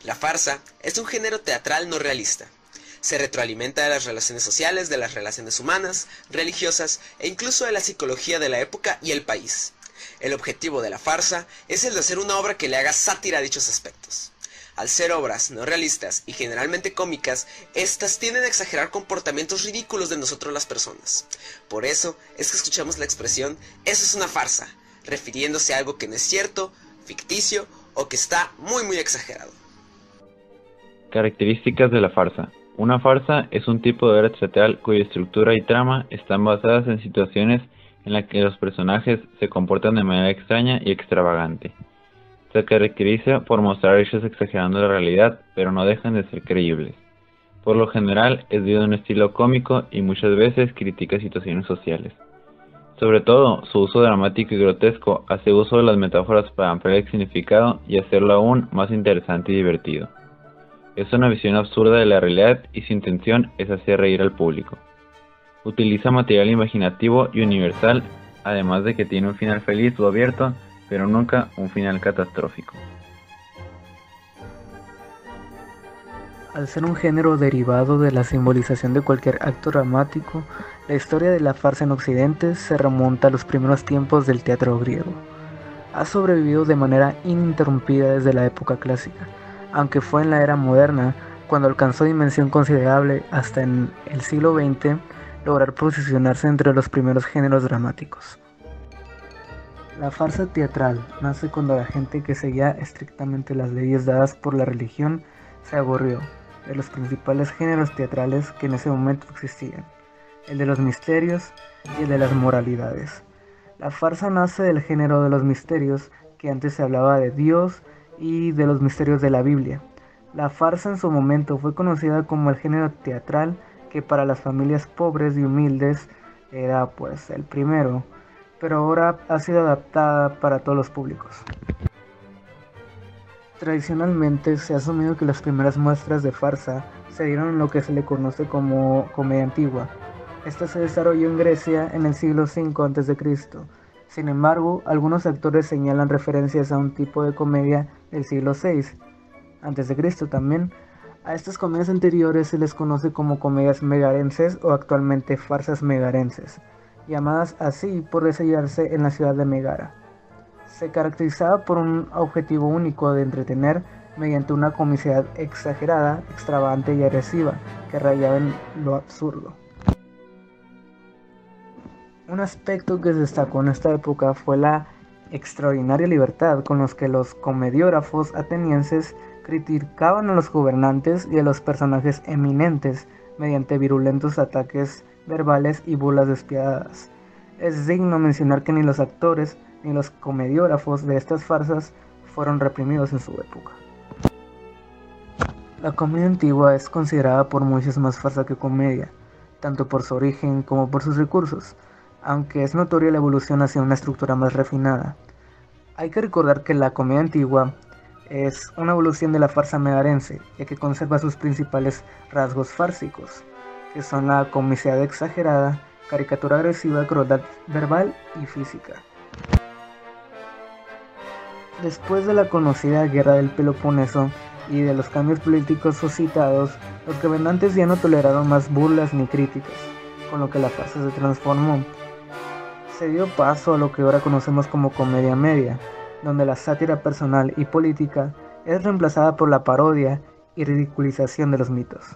La farsa es un género teatral no realista. Se retroalimenta de las relaciones sociales, de las relaciones humanas, religiosas e incluso de la psicología de la época y el país. El objetivo de la farsa es el de hacer una obra que le haga sátira a dichos aspectos. Al ser obras no realistas y generalmente cómicas, estas tienden a exagerar comportamientos ridículos de nosotros las personas. Por eso es que escuchamos la expresión "eso es una farsa", refiriéndose a algo que no es cierto, ficticio o que está muy exagerado. Características de la farsa. Una farsa es un tipo de obra teatral cuya estructura y trama están basadas en situaciones en las que los personajes se comportan de manera extraña y extravagante. Se caracteriza por mostrar hechos exagerando la realidad, pero no dejan de ser creíbles. Por lo general es de un estilo cómico y muchas veces critica situaciones sociales. Sobre todo, su uso dramático y grotesco hace uso de las metáforas para ampliar el significado y hacerlo aún más interesante y divertido. Es una visión absurda de la realidad y su intención es hacer reír al público. Utiliza material imaginativo y universal, además de que tiene un final feliz o abierto, pero nunca un final catastrófico. Al ser un género derivado de la simbolización de cualquier acto dramático, la historia de la farsa en Occidente se remonta a los primeros tiempos del teatro griego. Ha sobrevivido de manera ininterrumpida desde la época clásica, aunque fue en la era moderna cuando alcanzó dimensión considerable hasta en el siglo XX lograr posicionarse entre los primeros géneros dramáticos. La farsa teatral nace cuando la gente que seguía estrictamente las leyes dadas por la religión se aburrió de los principales géneros teatrales que en ese momento existían, el de los misterios y el de las moralidades. La farsa nace del género de los misterios, que antes se hablaba de Dios y de los misterios de la Biblia. La farsa en su momento fue conocida como el género teatral que para las familias pobres y humildes era pues el primero, pero ahora ha sido adaptada para todos los públicos. Tradicionalmente se ha asumido que las primeras muestras de farsa se dieron en lo que se le conoce como comedia antigua. Esta se desarrolló en Grecia en el siglo V a.C. Sin embargo, algunos actores señalan referencias a un tipo de comedia del siglo VI a.C. también. A estas comedias anteriores se les conoce como comedias megarenses o actualmente farsas megarenses, llamadas así por desarrollarse en la ciudad de Megara. Se caracterizaba por un objetivo único de entretener mediante una comicidad exagerada, extravagante y agresiva que rayaba en lo absurdo. Un aspecto que se destacó en esta época fue la extraordinaria libertad con los que los comediógrafos atenienses criticaban a los gobernantes y a los personajes eminentes mediante virulentos ataques verbales y burlas despiadadas. Es digno mencionar que ni los actores ni los comediógrafos de estas farsas fueron reprimidos en su época. La comedia antigua es considerada por muchos más farsa que comedia, tanto por su origen como por sus recursos, aunque es notoria la evolución hacia una estructura más refinada. Hay que recordar que la comedia antigua es una evolución de la farsa megarense, ya que conserva sus principales rasgos fársicos, que son la comicidad exagerada, caricatura agresiva, crueldad verbal y física. Después de la conocida Guerra del Peloponeso y de los cambios políticos suscitados, los gobernantes ya no toleraron más burlas ni críticas, con lo que la farsa se transformó. Se dio paso a lo que ahora conocemos como comedia media, donde la sátira personal y política es reemplazada por la parodia y ridiculización de los mitos.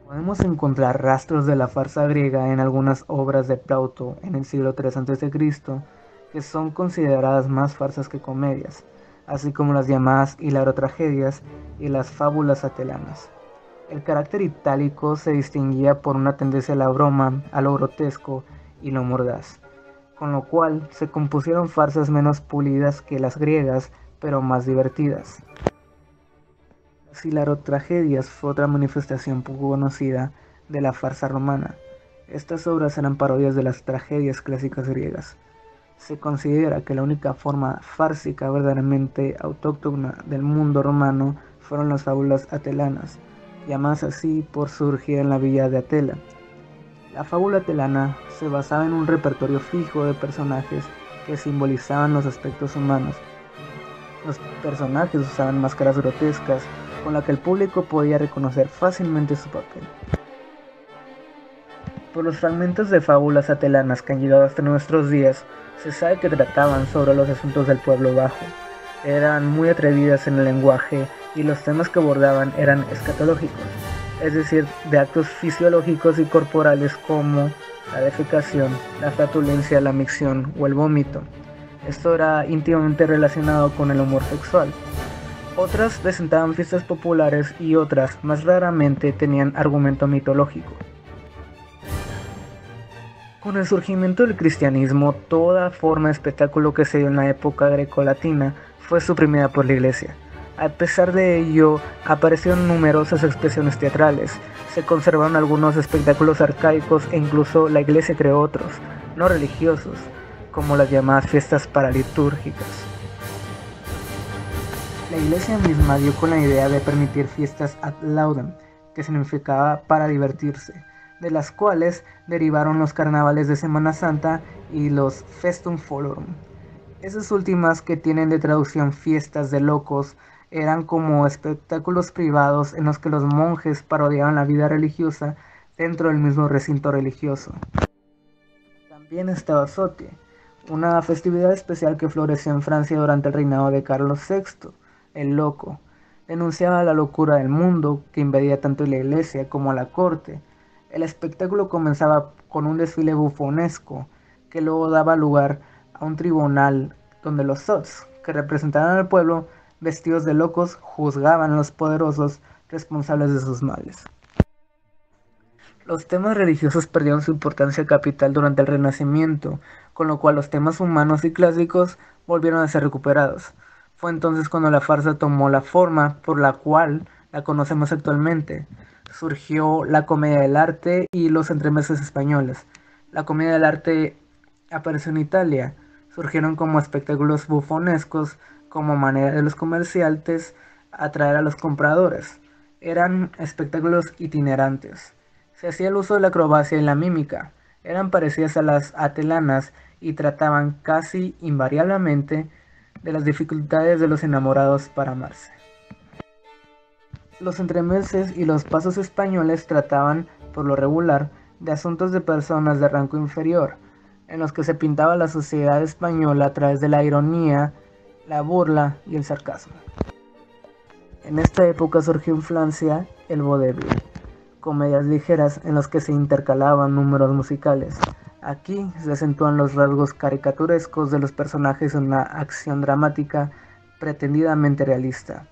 Podemos encontrar rastros de la farsa griega en algunas obras de Plauto en el siglo III a.C., que son consideradas más farsas que comedias, así como las llamadas hilarotragedias y las fábulas atelanas. El carácter itálico se distinguía por una tendencia a la broma, a lo grotesco y lo mordaz, con lo cual se compusieron farsas menos pulidas que las griegas, pero más divertidas. Las hilarotragedias fue otra manifestación poco conocida de la farsa romana. Estas obras eran parodias de las tragedias clásicas griegas. Se considera que la única forma fársica verdaderamente autóctona del mundo romano fueron las fábulas atelanas, llamadas así por surgir en la villa de Atela. La fábula atelana se basaba en un repertorio fijo de personajes que simbolizaban los aspectos humanos. Los personajes usaban máscaras grotescas con las que el público podía reconocer fácilmente su papel. Por los fragmentos de fábulas atelanas que han llegado hasta nuestros días, se sabe que trataban sobre los asuntos del pueblo bajo. Eran muy atrevidas en el lenguaje y los temas que abordaban eran escatológicos, es decir, de actos fisiológicos y corporales como la defecación, la flatulencia, la micción o el vómito. Esto era íntimamente relacionado con el humor sexual. Otras presentaban fiestas populares y otras, más raramente, tenían argumento mitológico. Con el surgimiento del cristianismo, toda forma de espectáculo que se dio en la época grecolatina fue suprimida por la Iglesia. A pesar de ello, aparecieron numerosas expresiones teatrales, se conservaron algunos espectáculos arcaicos e incluso la Iglesia creó otros, no religiosos, como las llamadas fiestas paralitúrgicas. La Iglesia misma dio con la idea de permitir fiestas ad laudem, que significaba para divertirse, de las cuales derivaron los carnavales de Semana Santa y los Festum Folorum. Esas últimas, que tienen de traducción fiestas de locos, eran como espectáculos privados en los que los monjes parodiaban la vida religiosa dentro del mismo recinto religioso. También estaba Sotie, una festividad especial que floreció en Francia durante el reinado de Carlos VI, el Loco. Denunciaba la locura del mundo que invadía tanto la iglesia como la corte. El espectáculo comenzaba con un desfile bufonesco que luego daba lugar a un tribunal donde los sots, que representaban al pueblo vestidos de locos, juzgaban a los poderosos responsables de sus males. Los temas religiosos perdieron su importancia capital durante el Renacimiento, con lo cual los temas humanos y clásicos volvieron a ser recuperados. Fue entonces cuando la farsa tomó la forma por la cual la conocemos actualmente. Surgió la comedia del arte y los entremeses españoles. La comedia del arte apareció en Italia. Surgieron como espectáculos bufonescos, como manera de los comerciantes atraer a los compradores. Eran espectáculos itinerantes. Se hacía el uso de la acrobacia y la mímica. Eran parecidas a las atelanas y trataban casi invariablemente de las dificultades de los enamorados para amarse. Los entremeses y los pasos españoles trataban, por lo regular, de asuntos de personas de rango inferior, en los que se pintaba la sociedad española a través de la ironía, la burla y el sarcasmo. En esta época surgió en Francia el vaudeville, comedias ligeras en las que se intercalaban números musicales. Aquí se acentúan los rasgos caricaturescos de los personajes en una acción dramática pretendidamente realista.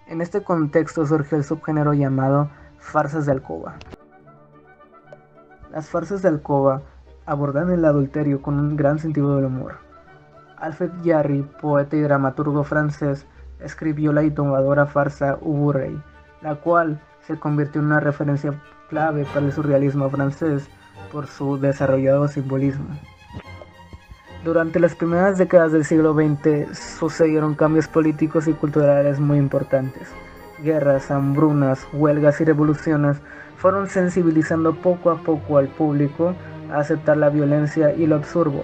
En este contexto surgió el subgénero llamado farsas de alcoba. Las farsas de alcoba abordan el adulterio con un gran sentido del humor. Alfred Jarry, poeta y dramaturgo francés, escribió la innovadora farsa Ubu Rey, la cual se convirtió en una referencia clave para el surrealismo francés por su desarrollado simbolismo. Durante las primeras décadas del siglo XX sucedieron cambios políticos y culturales muy importantes. Guerras, hambrunas, huelgas y revoluciones fueron sensibilizando poco a poco al público a aceptar la violencia y lo absurdo,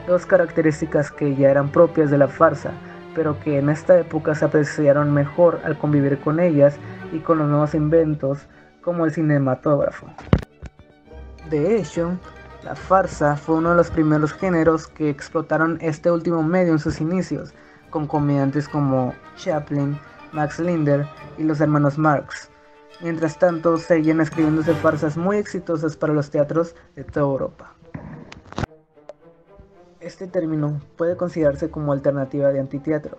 dos características que ya eran propias de la farsa, pero que en esta época se apreciaron mejor al convivir con ellas y con los nuevos inventos como el cinematógrafo. De hecho, la farsa fue uno de los primeros géneros que explotaron este último medio en sus inicios, con comediantes como Chaplin, Max Linder y los hermanos Marx. Mientras tanto, seguían escribiéndose farsas muy exitosas para los teatros de toda Europa. Este término puede considerarse como alternativa de antiteatro.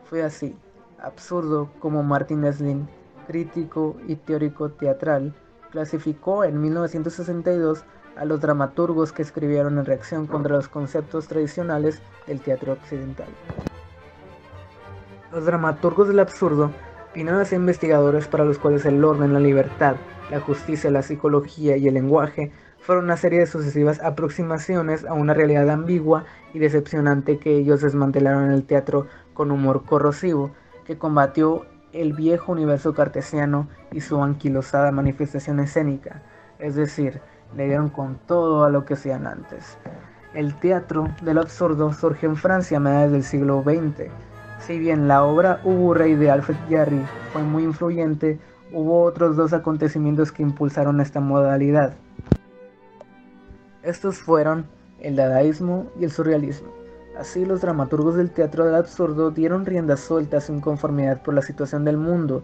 Fue así, absurdo, como Martin Esslin, crítico y teórico teatral, clasificó en 1962 a los dramaturgos que escribieron en reacción contra los conceptos tradicionales del teatro occidental. Los dramaturgos del absurdo vinieron a ser investigadores para los cuales el orden, la libertad, la justicia, la psicología y el lenguaje fueron una serie de sucesivas aproximaciones a una realidad ambigua y decepcionante que ellos desmantelaron en el teatro con humor corrosivo, que combatió el viejo universo cartesiano y su anquilosada manifestación escénica, es decir, le dieron con todo a lo que hacían antes. El teatro del absurdo surgió en Francia a mediados del siglo XX. Si bien la obra Ubu Rey de Alfred Jarry fue muy influyente, hubo otros dos acontecimientos que impulsaron esta modalidad. Estos fueron el dadaísmo y el surrealismo. Así, los dramaturgos del teatro del absurdo dieron rienda suelta a su inconformidad por la situación del mundo.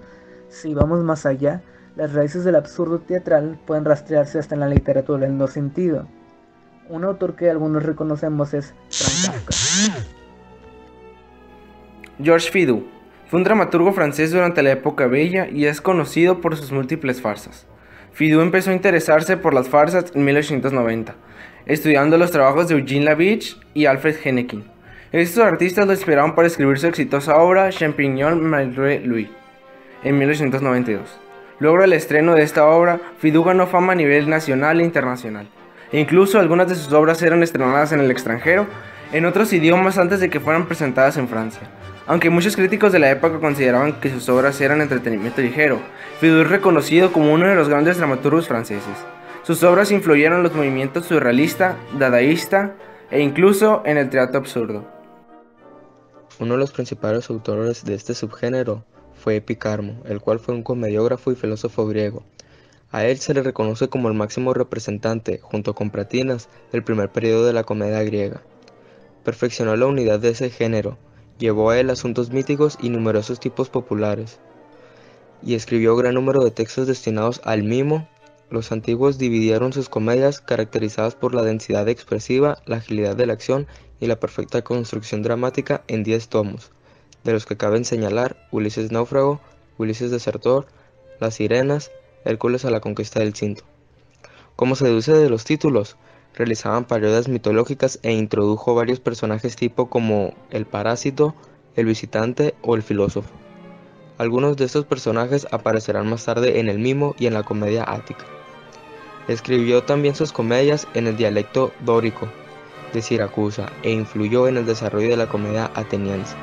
Si vamos más allá, las raíces del absurdo teatral pueden rastrearse hasta en la literatura del no sentido. Un autor que algunos reconocemos es Franz Kafka. Georges Feydeau fue un dramaturgo francés durante la época bella y es conocido por sus múltiples farsas. Feydeau empezó a interesarse por las farsas en 1890, estudiando los trabajos de Eugene Labiche y Alfred Hennequin. Estos artistas lo inspiraron para escribir su exitosa obra Champignon malgré lui en 1892. Luego del estreno de esta obra, Feydeau ganó fama a nivel nacional e internacional. E incluso algunas de sus obras eran estrenadas en el extranjero, en otros idiomas antes de que fueran presentadas en Francia. Aunque muchos críticos de la época consideraban que sus obras eran entretenimiento ligero, Feydeau es reconocido como uno de los grandes dramaturgos franceses. Sus obras influyeron en los movimientos surrealista, dadaísta e incluso en el teatro absurdo. Uno de los principales autores de este subgénero fue Epicarmo, el cual fue un comediógrafo y filósofo griego. A él se le reconoce como el máximo representante, junto con Pratinas, del primer periodo de la comedia griega. Perfeccionó la unidad de ese género, llevó a él asuntos míticos y numerosos tipos populares, y escribió gran número de textos destinados al mimo. Los antiguos dividieron sus comedias, caracterizadas por la densidad expresiva, la agilidad de la acción y la perfecta construcción dramática, en 10 tomos, de los que caben señalar Ulises náufrago, Ulises desertor, Las sirenas, Hércules a la conquista del Cinto. Como se deduce de los títulos, realizaban parodias mitológicas e introdujo varios personajes tipo como el parásito, el visitante o el filósofo. Algunos de estos personajes aparecerán más tarde en el mimo y en la comedia ática. Escribió también sus comedias en el dialecto dórico de Siracusa e influyó en el desarrollo de la comedia ateniense.